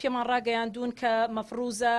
پێمان ڕاگەیاندون کە مەفروزە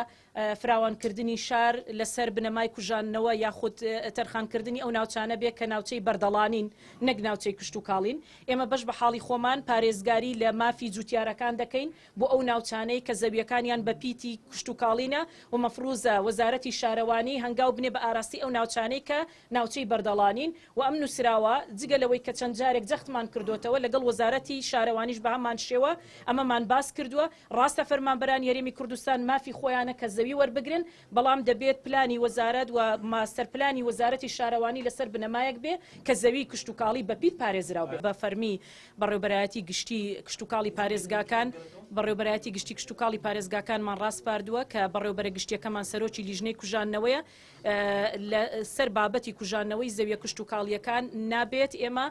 فراوانکردنی شار لەسەر بنەمای کوژانەوە یاخود تەرخانکردنی ئەو ناوچانە بێت کە ناوچەی بەردەڵانین نەک ناوچەی کشت و کاڵین. ئێمە بەش بە حاڵی خۆمان پارێزگاری لە مافی جوتیارەکان دەکەین بۆ ئەو ناوچانەی کە زەویەکانیان بە پیتی کشت و کاڵینە و مەفروزە وەزارەتی شارەوانی هەنگاو بنێ بە ئاراستی ئەو ناوچانەی کە ناوچەی بەردەڵانین و ئەم نووسراوە جگە لەوەی کە چەند جارێک جەختمان کردوتەوە لەگەڵ وەزارەتی شارەوانیش بە هەمان شێوە ئەمەمان باس کردووە. ڕاستە فەرمانبەرانی هەرێمی کوردستان مافی خۆیانە کە زەوی وەربگرن، بەڵام دەبێت پلانی وەزارەت و ماستەر پلانی وەزارەتی شارەوانی لەسەر بنەمایەک بێ کە زەوی کشت و کاڵی بەپیت پارێزراو بێ. بە فەرمی بەڕێوەبەرایەتی گشتی کشت و کاڵی پارێزگاکان بەڕێوەبەرایەتی گشتی کشت و کاڵی پارێزگاکانمان ڕاستپاردووە کە بەڕێوەبەرە گشتیەکەمان سەرۆکی لیژنەی کوژانەوەیە لەسەر بابەتی کوژانەوەی زەویە کشت و کاڵیەکان نابێت ئێمە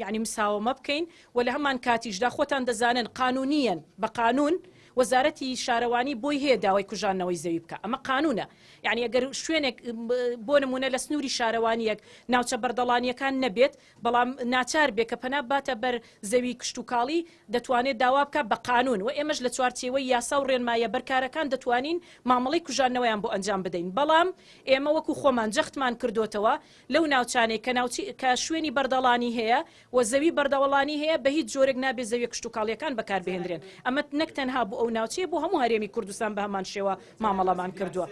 یعنی مساومە بکەین و لە هەمان کاتیشدا خۆتان دەزانن قانونیەن بە قانون وەزارەتی شارەوانی بۆی هەیە داوای کوژانەوەی زەوی بکە، ئەمە قانونە. یعنی ئەگەر شوێنێک بۆ نمونە لە سنووری شارەوانیەک ناوچە بەردەڵانیەکان نەبێت بەڵام ناچار بێ کە پەنا باتە بەر زەوی کشت و کاڵی دەتوانێت داوا بکە بە قانون و ئێمەش لە چوارچێوەی یاسا و ڕێنمایە بەرکارەکان دەتوانین مامەڵەی کوژانەوەیان بۆ ئەنجام بدەین. بەڵام ئێمە وەکو خۆمان جەختمان کردوتەوە لەو ناوچانەی کە شوێنی بەردەڵانی هەیە و زەوی بەردەوڵانی هەیە بە هیچ جۆرێک نابێت زەوی کشت و کاڵیەکان بەکاربهێنرێن. ئەمە نەک تەنها بۆ ئەو ناوچەیە بۆ هەموو هەرێمی کوردستان بە هەمان شێوە مامەڵەمان کردووە.